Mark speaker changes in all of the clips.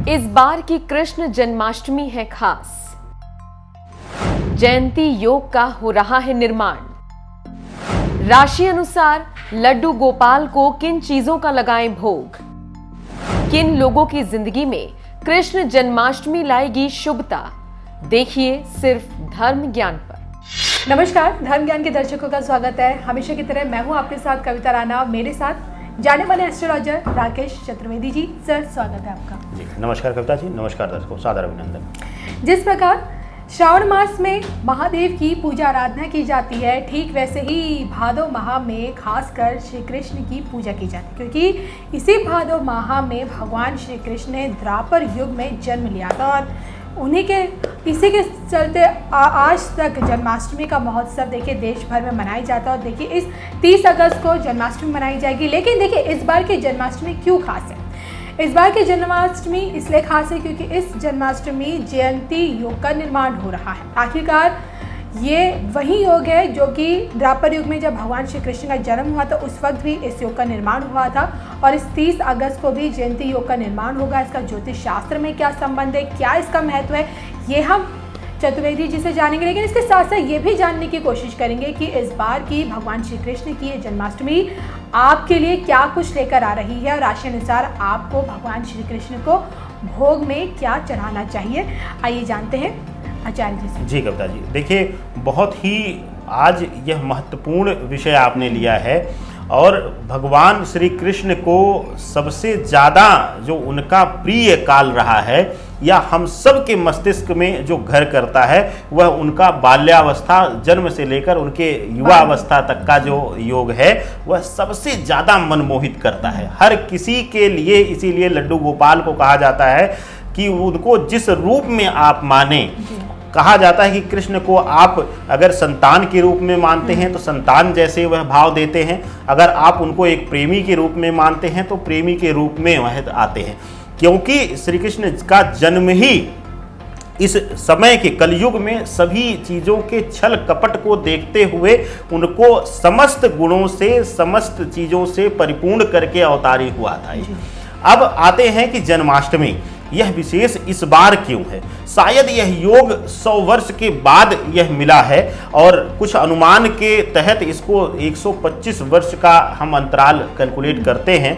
Speaker 1: इस बार की कृष्ण जन्माष्टमी है खास। जयंती योग का हो रहा है निर्माण। राशि अनुसार लड्डू गोपाल को किन चीजों का लगाएं भोग? किन लोगों की जिंदगी में कृष्ण जन्माष्टमी लाएगी शुभता? देखिए सिर्फ धर्म ज्ञान पर।
Speaker 2: नमस्कार, धर्म ज्ञान के दर्शकों का स्वागत है। हमेशा की तरह मैं हूं आपके साथ कविता राणा, मेरे साथ जाने माने एस्ट्रोलॉजर राकेश चतुर्वेदी जी। सर, स्वागत है आपका।
Speaker 3: जी नमस्कार कविता जी, नमस्कार दर्शकों, सादर अभिनंदन।
Speaker 2: जिस प्रकार श्रावण मास में महादेव की पूजा आराधना की जाती है, ठीक वैसे ही भादव माह में खासकर श्री कृष्ण की पूजा की जाती है, क्योंकि इसी भादव माह में भगवान श्री कृष्ण ने द्वापर युग में जन्म लिया था और इसी के चलते आज तक जन्माष्टमी का महोत्सव देखिए देश भर में मनाया जाता है। और देखिए इस 30 अगस्त को जन्माष्टमी मनाई जाएगी। लेकिन देखिए इस बार की जन्माष्टमी क्यों खास है? इस बार की जन्माष्टमी इसलिए खास है क्योंकि इस जन्माष्टमी जयंती योग का निर्माण हो रहा है। आखिरकार ये वही योग है जो कि द्वापर युग में जब भगवान श्री कृष्ण का जन्म हुआ था उस वक्त भी इस योग का निर्माण हुआ था और इस 30 अगस्त को भी जयंती योग का निर्माण होगा। इसका ज्योतिष शास्त्र में क्या संबंध है, क्या इसका महत्व है, ये हम चतुर्वेदी जी से जानेंगे। लेकिन इसके साथ साथ ये भी जानने की कोशिश करेंगे कि इस बार की भगवान श्री कृष्ण की ये जन्माष्टमी आपके लिए क्या कुछ लेकर आ रही है और राशि अनुसार आपको भगवान श्री कृष्ण को भोग में क्या चढ़ाना चाहिए। आइए जानते हैं आचार्य जी से।
Speaker 3: जी कविता जी, देखिए बहुत ही आज यह महत्वपूर्ण विषय आपने लिया है और भगवान श्री कृष्ण को सबसे ज़्यादा जो उनका प्रिय काल रहा है या हम सब के मस्तिष्क में जो घर करता है वह उनका बाल्यावस्था, जन्म से लेकर उनके युवा अवस्था तक का जो योग है वह सबसे ज़्यादा मनमोहित करता है हर किसी के लिए। इसीलिए लड्डू गोपाल को कहा जाता है कि उनको जिस रूप में आप माने, कहा जाता है कि कृष्ण को आप अगर संतान के रूप में मानते हैं तो संतान जैसे वह भाव देते हैं, अगर आप उनको एक प्रेमी के रूप में मानते हैं तो प्रेमी के रूप में वह आते हैं। क्योंकि श्री कृष्ण का जन्म ही इस समय के कलयुग में सभी चीज़ों के छल कपट को देखते हुए उनको समस्त गुणों से, समस्त चीज़ों से परिपूर्ण करके अवतारी हुआ था। अब आते हैं कि जन्माष्टमी यह विशेष इस बार क्यों है? शायद यह योग 100 वर्ष के बाद यह मिला है और कुछ अनुमान के तहत इसको 125 वर्ष का हम अंतराल कैलकुलेट करते हैं।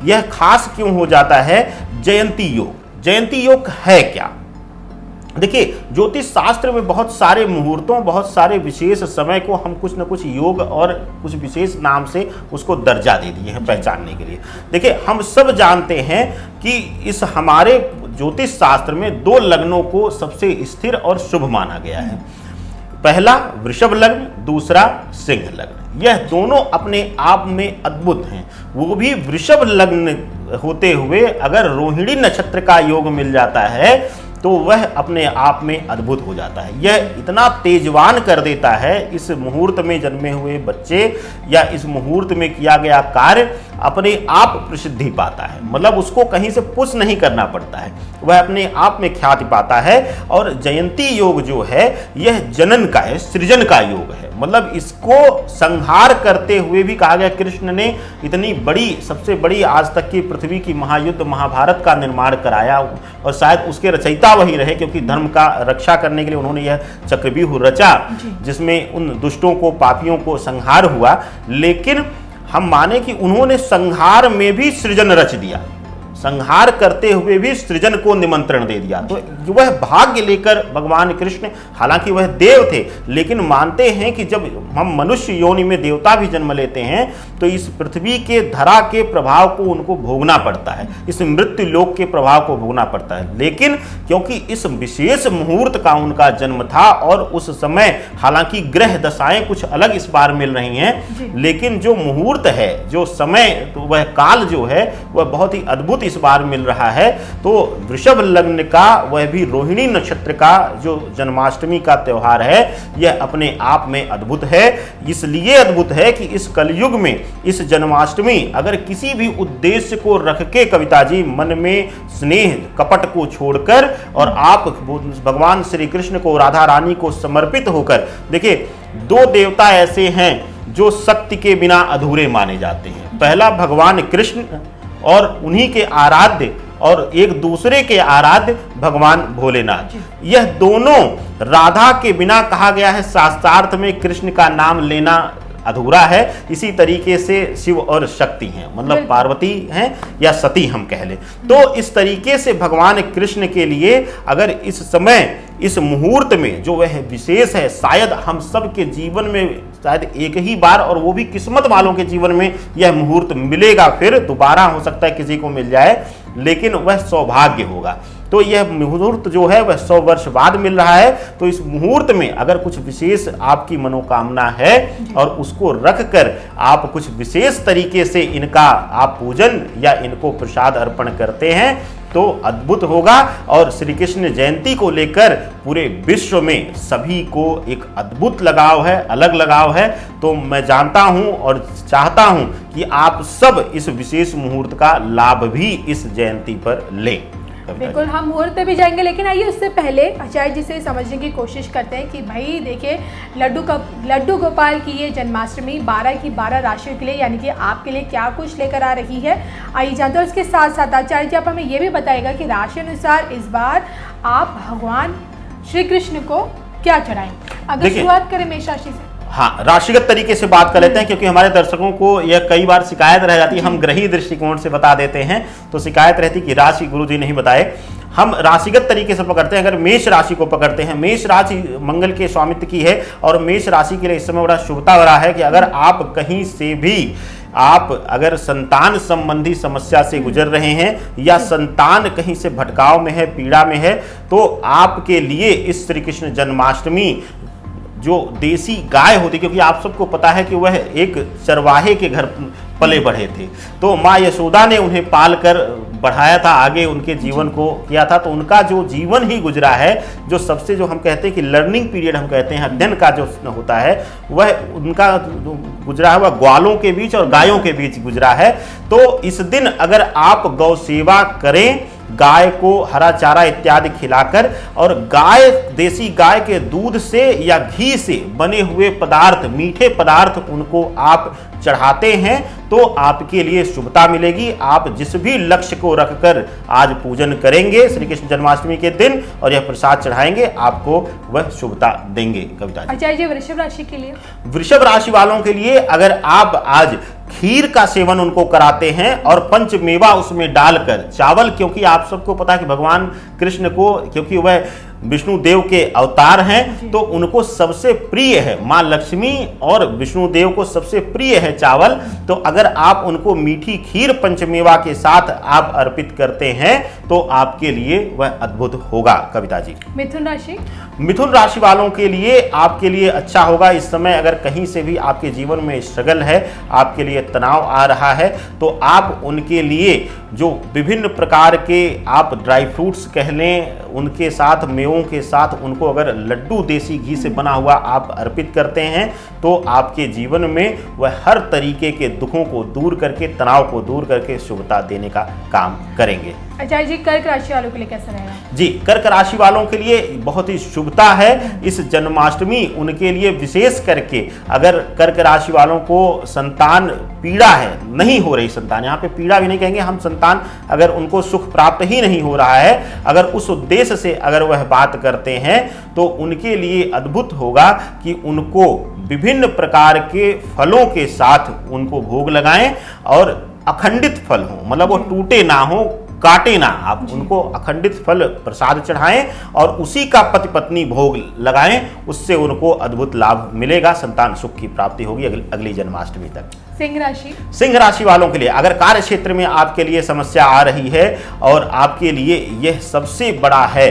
Speaker 3: यह खास क्यों हो जाता है? जयंती योग। जयंती योग है क्या? देखिए ज्योतिष शास्त्र में बहुत सारे मुहूर्तों, बहुत सारे विशेष समय को हम कुछ न कुछ योग और कुछ विशेष नाम से उसको दर्जा दे दिए हैं पहचानने के लिए। देखिए हम सब जानते हैं कि इस हमारे ज्योतिष शास्त्र में 2 लग्नों को सबसे स्थिर और शुभ माना गया है। पहला वृषभ लग्न, दूसरा सिंह लग्न। यह दोनों अपने आप में अद्भुत हैं। वो भी वृषभ लग्न होते हुए अगर रोहिणी नक्षत्र का योग मिल जाता है तो वह अपने आप में अद्भुत हो जाता है। यह इतना तेजवान कर देता है इस मुहूर्त में जन्मे हुए बच्चे या इस मुहूर्त में किया गया कार्य अपने आप प्रसिद्धि पाता है। मतलब उसको कहीं से पुश नहीं करना पड़ता है, वह अपने आप में ख्याति पाता है। और जयंती योग जो है यह जनन का है, सृजन का योग है। मतलब इसको संहार करते हुए भी कहा गया कृष्ण ने इतनी बड़ी, सबसे बड़ी आज तक की पृथ्वी की महायुद्ध महाभारत का निर्माण कराया और शायद उसके रचयिता वही रहे क्योंकि धर्म का रक्षा करने के लिए उन्होंने यह चक्रव्यूह रचा जिसमें उन दुष्टों को, पापियों को संहार हुआ। लेकिन हम माने कि उन्होंने संहार में भी सृजन रच दिया, संहार करते हुए भी सृजन को निमंत्रण दे दिया। तो वह भाग्य लेकर भगवान कृष्ण, हालांकि वह देव थे, लेकिन मानते हैं कि जब हम मनुष्य योनि में देवता भी जन्म लेते हैं तो इस पृथ्वी के धरा के प्रभाव को उनको भोगना पड़ता है, इस मृत्यु लोक के प्रभाव को भोगना पड़ता है। लेकिन क्योंकि इस विशेष मुहूर्त का उनका जन्म था और उस समय हालांकि ग्रह दशाएं कुछ अलग इस बार मिल रही हैं, लेकिन जो मुहूर्त है, जो समय, तो वह काल जो है वह बहुत ही अद्भुत इस बार मिल रहा है। तो वृषभ लग्न का, वह भी रोहिणी नक्षत्र का जो जन्माष्टमी का त्योहार है यह अपने आप में अद्भुत है। इसलिए अद्भुत है कि इस कलयुग में इस जन्माष्टमी अगर किसी भी उद्देश्य को रख के कविता जी मन में स्नेह कपट को छोड़कर और आप भगवान श्री कृष्ण को, राधा रानी को समर्पित होकर, देखिए 2 देवता ऐसे हैं जो शक्ति के बिना अधूरे माने जाते हैं। पहला भगवान कृष्ण और उन्हीं के आराध्य और एक दूसरे के आराध्य भगवान भोलेनाथ। यह दोनों राधा के बिना कहा गया है शास्त्रार्थ में कृष्ण का नाम लेना अधूरा है। इसी तरीके से शिव और शक्ति हैं, मतलब पार्वती हैं या सती हम कह लें। तो इस तरीके से भगवान कृष्ण के लिए अगर इस समय इस मुहूर्त में जो वह विशेष है, शायद हम सब के जीवन में शायद एक ही बार, और वो भी किस्मत वालों के जीवन में यह मुहूर्त मिलेगा, फिर दोबारा हो सकता है किसी को मिल जाए, लेकिन वह सौभाग्य होगा। तो यह मुहूर्त जो है वह 100 वर्ष बाद मिल रहा है। तो इस मुहूर्त में अगर कुछ विशेष आपकी मनोकामना है और उसको रख कर आप कुछ विशेष तरीके से इनका आप पूजन या इनको प्रसाद अर्पण करते हैं तो अद्भुत होगा। और श्री कृष्ण जयंती को लेकर पूरे विश्व में सभी को एक अद्भुत लगाव है, अलग लगाव है। तो मैं जानता हूं और चाहता हूं कि आप सब इस विशेष मुहूर्त का लाभ भी इस जयंती पर लें।
Speaker 2: बिल्कुल, हम मुहूर्त पे भी जाएंगे, लेकिन आइए उससे पहले आचार्य जी से समझने की कोशिश करते हैं कि भाई देखिए लड्डू गोपाल की ये जन्माष्टमी 12 की 12 राशियों के लिए यानी कि आपके लिए क्या कुछ लेकर आ रही है, आइए जानते हैं। उसके साथ साथ आचार्य जी आप हमें ये भी बताएगा कि राशि अनुसार इस बार आप भगवान श्री कृष्ण को क्या चढ़ाएंगे। अगर शुरुआत करें मेष राशि से।
Speaker 3: हाँ, राशिगत तरीके से बात कर लेते हैं, क्योंकि हमारे दर्शकों को यह कई बार शिकायत रह जाती है, हम ग्रही दृष्टिकोण से बता देते हैं तो शिकायत रहती कि राशि गुरुजी नहीं बताए। हम राशिगत तरीके से पकड़ते हैं। अगर मेष राशि को पकड़ते हैं, मेष राशि मंगल के स्वामित्व की है और मेष राशि के लिए इस समय बड़ा शुभता हो रहा है कि अगर आप कहीं से भी आप अगर संतान संबंधी समस्या से गुजर रहे हैं या संतान कहीं से भटकाव में है, पीड़ा में है, तो आपके लिए इस श्री कृष्ण जन्माष्टमी जो देसी गाय होती, क्योंकि आप सबको पता है कि वह एक चरवाहे के घर पले बढ़े थे, तो माँ यशोदा ने उन्हें पाल कर बढ़ाया था, आगे उनके जीवन को किया था। तो उनका जो जीवन ही गुजरा है, जो सबसे जो हम कहते हैं कि लर्निंग पीरियड हम कहते हैं, अध्ययन का जो होता है, वह उनका गुजरा है वह ग्वालों के बीच और गायों के बीच गुजरा है। तो इस दिन अगर आप गौ सेवा करें, गाय को हरा चारा इत्यादि खिलाकर, और गाय देसी गाय के दूध से या घी से बने हुए पदार्थ, मीठे पदार्थ उनको आप चढ़ाते हैं तो आपके लिए शुभता मिलेगी। आप जिस भी लक्ष्य को रखकर आज पूजन करेंगे श्री कृष्ण जन्माष्टमी के दिन और यह प्रसाद चढ़ाएंगे, आपको वह शुभता देंगे। कविता जी।
Speaker 2: आचार्य जी, वृषभ राशि के लिए।
Speaker 3: वृषभ राशि वालों के लिए अगर आप आज खीर का सेवन उनको कराते हैं और पंचमेवा उसमें डालकर चावल, क्योंकि आप सबको पता है कि भगवान कृष्ण को, क्योंकि वह विष्णु देव के अवतार हैं, तो उनको सबसे प्रिय है, माँ लक्ष्मी और विष्णु देव को सबसे प्रिय है चावल। तो अगर आप उनको मीठी खीर पंचमेवा के साथ आप अर्पित करते हैं तो आपके लिए वह अद्भुत होगा। कविता जी।
Speaker 2: मिथुन राशि।
Speaker 3: मिथुन राशि वालों के लिए आपके लिए अच्छा होगा। इस समय अगर कहीं से भी आपके जीवन में स्ट्रगल है, आपके लिए तनाव आ रहा है, तो आप उनके लिए जो विभिन्न प्रकार के आप ड्राई फ्रूट्स कह लें, उनके साथ मेवों के साथ उनको अगर लड्डू देसी घी से बना हुआ आप अर्पित करते हैं तो आपके जीवन में वह हर तरीके के दुखों को दूर करके, तनाव को दूर करके शुभता देने का काम करेंगे।
Speaker 2: आचार्य जी, कर्क राशि वालों के लिए कैसा रहेगा?
Speaker 3: जी, कर्क राशि वालों के लिए बहुत ही शुभता है। इस जन्माष्टमी उनके लिए विशेष करके अगर कर्क राशि वालों को संतान पीड़ा है, नहीं हो रही संतान, यहाँ पे पीड़ा भी नहीं कहेंगे हम, संतान अगर उनको सुख प्राप्त ही नहीं हो रहा है, अगर उस उद्देश्य से अगर वह बात करते हैं तो उनके लिए अद्भुत होगा कि उनको विभिन्न प्रकार के फलों के साथ उनको भोग लगाएं और अखंडित फल हो, मतलब वो टूटे ना हो, काटे ना, आप उनको अखंडित फल प्रसाद चढ़ाएं और उसी का पति पत्नी भोग लगाएं, उससे उनको अद्भुत लाभ मिलेगा, संतान सुख की प्राप्ति होगी अगली जन्माष्टमी तक।
Speaker 2: सिंह राशि।
Speaker 3: सिंह राशि वालों के लिए अगर कार्य क्षेत्र में आपके लिए समस्या आ रही है और आपके लिए यह सबसे बड़ा है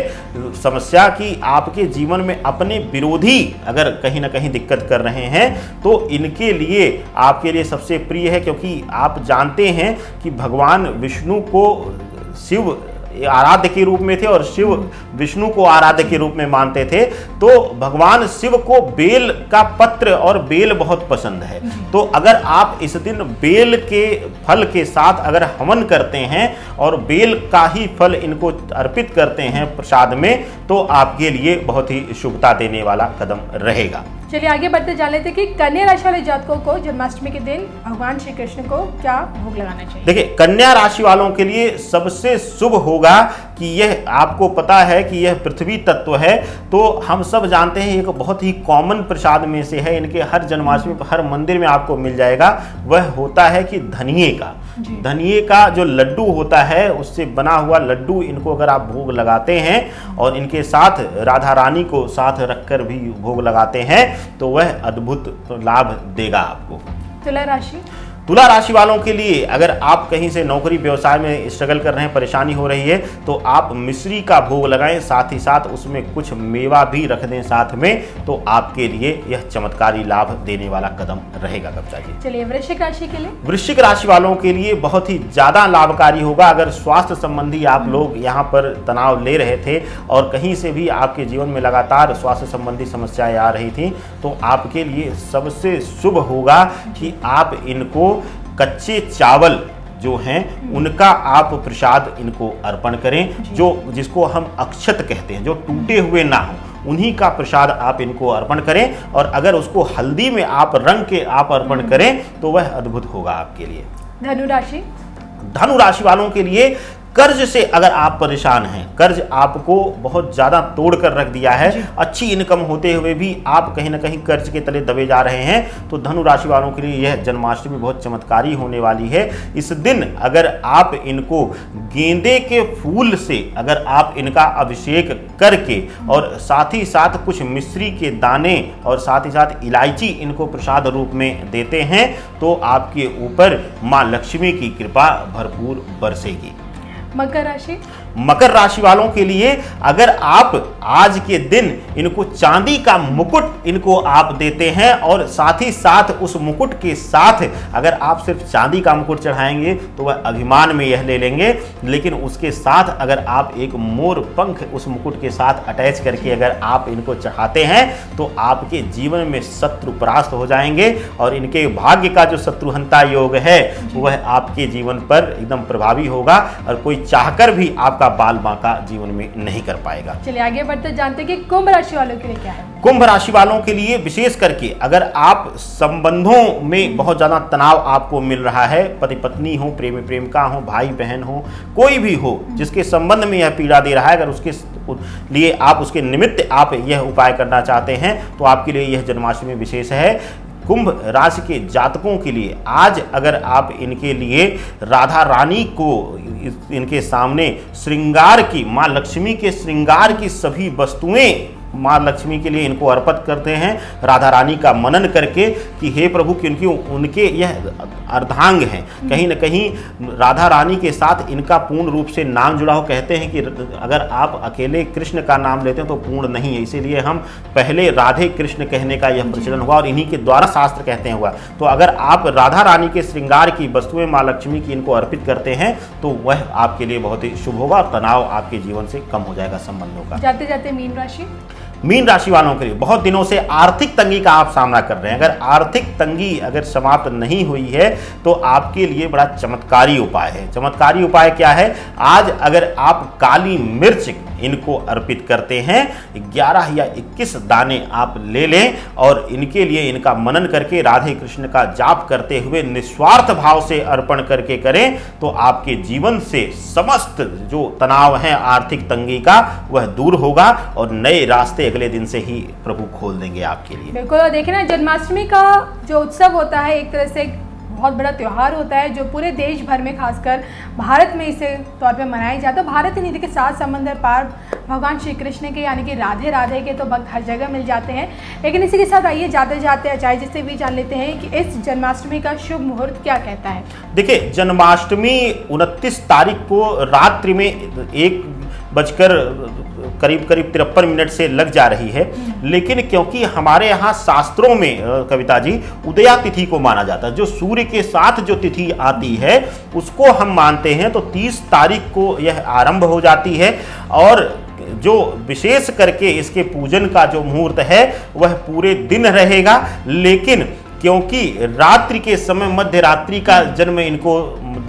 Speaker 3: समस्या कि आपके जीवन में अपने विरोधी अगर कहीं ना कहीं दिक्कत कर रहे हैं, तो इनके लिए आपके लिए सबसे प्रिय है, क्योंकि आप जानते हैं कि भगवान विष्णु को शिव आराध्य के रूप में थे और शिव विष्णु को आराध्य के रूप में मानते थे। तो भगवान शिव को बेल का पत्र और बेल बहुत पसंद है। तो अगर आप इस दिन बेल के फल के साथ अगर हवन करते हैं और बेल का ही फल इनको अर्पित करते हैं प्रसाद में, तो आपके लिए बहुत ही शुभता देने वाला कदम रहेगा।
Speaker 2: चलिए आगे बढ़ते जान लेते हैं कि कन्या राशि वाले जातकों को जन्माष्टमी के दिन भगवान श्री कृष्ण को क्या भोग लगाना चाहिए।
Speaker 3: देखिए, कन्या राशि वालों के लिए सबसे शुभ होगा कि यह, आपको पता है कि यह पृथ्वी तत्व है, तो हम सब जानते हैं एक बहुत ही कॉमन प्रसाद में से है, इनके हर जन्माष्टमी पर हर मंदिर में आपको मिल जाएगा। वह होता है कि धनिये का, धनिये का जो लड्डू होता है उससे बना हुआ लड्डू, इनको अगर आप भोग लगाते हैं और इनके साथ राधा रानी को साथ रखकर भी भोग लगाते हैं तो वह अद्भुत लाभ देगा आपको।
Speaker 2: तुला राशि,
Speaker 3: तुला राशि वालों के लिए अगर आप कहीं से नौकरी व्यवसाय में स्ट्रगल कर रहे हैं, परेशानी हो रही है, तो आप मिश्री का भोग लगाएं, साथ ही साथ उसमें कुछ मेवा भी रख दें साथ में, तो आपके लिए यह चमत्कारी लाभ देने वाला कदम रहेगा। कब्जा जी।
Speaker 2: चलिए वृश्चिक राशि के लिए,
Speaker 3: वृश्चिक राशि वालों के लिए बहुत ही ज़्यादा लाभकारी होगा। अगर स्वास्थ्य संबंधी आप लोग यहाँ पर तनाव ले रहे थे और कहीं से भी आपके जीवन में लगातार स्वास्थ्य संबंधी समस्याएं आ रही थी, तो आपके लिए सबसे शुभ होगा कि आप इनको कच्चे चावल जो हैं उनका आप प्रसाद इनको अर्पण करें, जो जिसको हम अक्षत कहते हैं, जो टूटे हुए ना हो, उन्हीं का प्रसाद आप इनको अर्पण करें। और अगर उसको हल्दी में आप रंग के आप अर्पण करें तो वह अद्भुत होगा आपके लिए।
Speaker 2: धनु राशि,
Speaker 3: धनु राशि वालों के लिए कर्ज से अगर आप परेशान हैं, कर्ज आपको बहुत ज़्यादा तोड़ कर रख दिया है, अच्छी इनकम होते हुए भी आप कहीं ना कहीं कर्ज के तले दबे जा रहे हैं, तो धनु राशि वालों के लिए यह जन्माष्टमी बहुत चमत्कारी होने वाली है। इस दिन अगर आप इनको गेंदे के फूल से अगर आप इनका अभिषेक करके और साथ ही साथ कुछ मिश्री के दाने और साथ ही साथ इलायची इनको प्रसाद रूप में देते हैं, तो आपके ऊपर माँ लक्ष्मी की कृपा भरपूर बरसेगी।
Speaker 2: मकर राशि,
Speaker 3: मकर राशि वालों के लिए अगर आप आज के दिन इनको चांदी का मुकुट इनको आप देते हैं और साथ ही साथ उस मुकुट के साथ अगर आप सिर्फ चांदी का मुकुट चढ़ाएंगे तो वह अभिमान में यह ले लेंगे, लेकिन उसके साथ अगर आप एक मोर पंख उस मुकुट के साथ अटैच करके अगर आप इनको चढ़ाते हैं तो आपके जीवन में शत्रु परास्त हो जाएंगे और इनके भाग्य का जो शत्रुहंता योग है वह आपके जीवन पर एकदम प्रभावी होगा और कोई चाहकर भी आपका बाल बांका जीवन में नहीं कर पाएगा।
Speaker 2: चलिए आगे बढ़ते जानते हैं कि कुंभ राशि वालों के लिए क्या है।
Speaker 3: कुंभ राशि वालों के लिए विशेष करके अगर आप संबंधों में बहुत ज्यादा तनाव आपको मिल रहा है, पति पत्नी हो, प्रेमी प्रेमिका हो, भाई बहन हो, कोई भी हो जिसके संबंध में यह पीड़ा दे रहा है, अगर उसके लिए आप उसके निमित्त आप यह उपाय करना चाहते हैं तो आपके लिए यह जन्माष्टमी विशेष है। कुंभ राशि के जातकों के लिए आज अगर आप इनके लिए राधा रानी को इनके सामने श्रृंगार की, माँ लक्ष्मी के श्रृंगार की सभी वस्तुएं माँ लक्ष्मी के लिए इनको अर्पित करते हैं, राधा रानी का मनन करके कि हे प्रभु, क्योंकि उनके यह अर्धांग हैं, कहीं न कहीं राधा रानी के साथ इनका पूर्ण रूप से नाम जुड़ा हो। कहते हैं कि अगर आप अकेले कृष्ण का नाम लेते हैं तो पूर्ण नहीं है, इसीलिए हम पहले राधे कृष्ण कहने का यह प्रचलन हुआ और इन्हीं के द्वारा शास्त्र कहते हैं हुआ। तो अगर आप राधा रानी के श्रृंगार की वस्तुएं माँ लक्ष्मी की इनको अर्पित करते हैं तो वह आपके लिए बहुत ही शुभ होगा और तनाव आपके जीवन से कम हो जाएगा संबंधों का।
Speaker 2: जाते जाते मीन राशि,
Speaker 3: मीन राशि वालों के लिए बहुत दिनों से आर्थिक तंगी का आप सामना कर रहे हैं, अगर आर्थिक तंगी अगर समाप्त नहीं हुई है तो आपके लिए बड़ा चमत्कारी उपाय है। चमत्कारी उपाय क्या है? आज अगर आप काली मिर्च इनको अर्पित करते हैं, 11 या 21 दाने आप ले लें और इनके लिए इनका मनन करके राधे कृष्ण का जाप करते हुए निस्वार्थ भाव से अर्पण करके करें तो आपके जीवन से समस्त जो तनाव है आर्थिक तंगी का वह दूर होगा और नए रास्ते अगले दिन से ही प्रभु खोल देंगे आपके लिए।
Speaker 2: बिल्कुल, देखिए ना, जन्माष्टमी का जो उत्सव होता है एक तरह से बहुत बड़ा त्यौहार होता है जो पूरे देश भर में, खासकर भारत में इसे तौर पे मनाया जाता है। भारत ही नहीं, देखिए 7 समंदर पार भगवान श्री कृष्ण के यानी कि राधे राधे के तो भक्त हर जगह मिल जाते हैं। लेकिन इसी के साथ आइए जाते जाते आचार्य जी से भी जान लेते हैं कि इस जन्माष्टमी का शुभ मुहूर्त क्या कहता है।
Speaker 3: देखिए, जन्माष्टमी 29 तारीख को रात्रि में 1 बजकर करीब 53 से लग जा रही है, लेकिन क्योंकि हमारे यहाँ शास्त्रों में कविता जी उदया तिथि को माना जाता है, जो सूर्य के साथ जो तिथि आती है उसको हम मानते हैं, तो 30 तारीख को यह आरंभ हो जाती है और जो विशेष करके इसके पूजन का जो मुहूर्त है वह पूरे दिन रहेगा। लेकिन क्योंकि रात्रि के समय मध्य रात्रि का जन्म इनको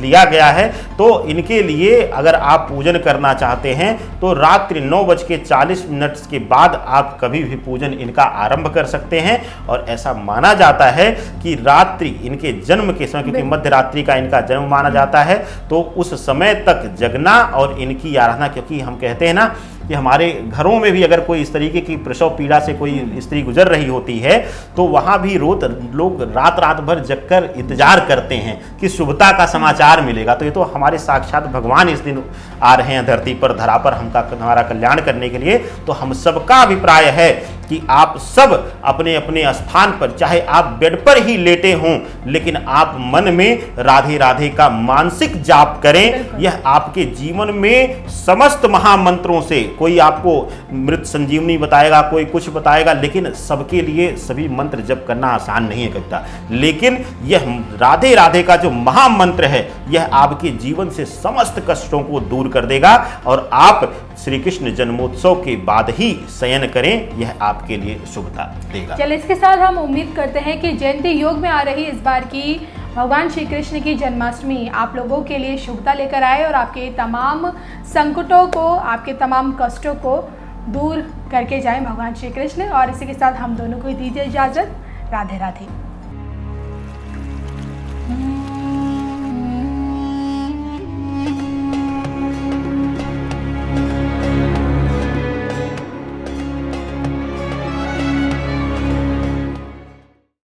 Speaker 3: लिया गया है, तो इनके लिए अगर आप पूजन करना चाहते हैं तो रात्रि 9:40 के बाद आप कभी भी पूजन इनका आरंभ कर सकते हैं। और ऐसा माना जाता है कि रात्रि इनके जन्म के समय, क्योंकि मध्य रात्रि का इनका जन्म माना जाता है, तो उस समय तक जगना और इनकी आराधना, क्योंकि हम कहते हैं ना कि हमारे घरों में भी अगर कोई इस तरीके की प्रसव पीड़ा से कोई स्त्री गुजर रही होती है तो वहाँ भी रोज लोग रात रात भर जगकर इंतजार करते हैं कि शुभता का समाचार मिलेगा। तो ये तो हमारे साक्षात भगवान इस दिन आ रहे हैं धरती पर, धरा पर हमारा कल्याण करने के लिए। तो हम सबका अभिप्राय है कि आप सब अपने अपने स्थान पर, चाहे आप बेड पर ही लेटे हों, लेकिन आप मन में राधे राधे का मानसिक जाप करें। यह आपके जीवन में समस्त महामंत्रों से, कोई आपको मृत संजीवनी बताएगा, कोई कुछ बताएगा, लेकिन सबके लिए सभी मंत्र जप करना आसान नहीं है कविता। लेकिन यह राधे राधे का जो महामंत्र है, यह आपके जीवन से समस्त कष्टों को दूर कर देगा और आप श्री कृष्ण जन्मोत्सव के बाद ही शयन करें, यह आपके लिए शुभता देगा।
Speaker 2: चलिए, इसके साथ हम उम्मीद करते हैं कि जयंती योग में आ रही इस बार की भगवान श्री कृष्ण की जन्माष्टमी आप लोगों के लिए शुभता लेकर आए और आपके तमाम संकटों को, आपके तमाम कष्टों को दूर करके जाएं भगवान श्री कृष्ण। और इसी के साथ हम दोनों को दीजिए इजाजत। राधे राधे।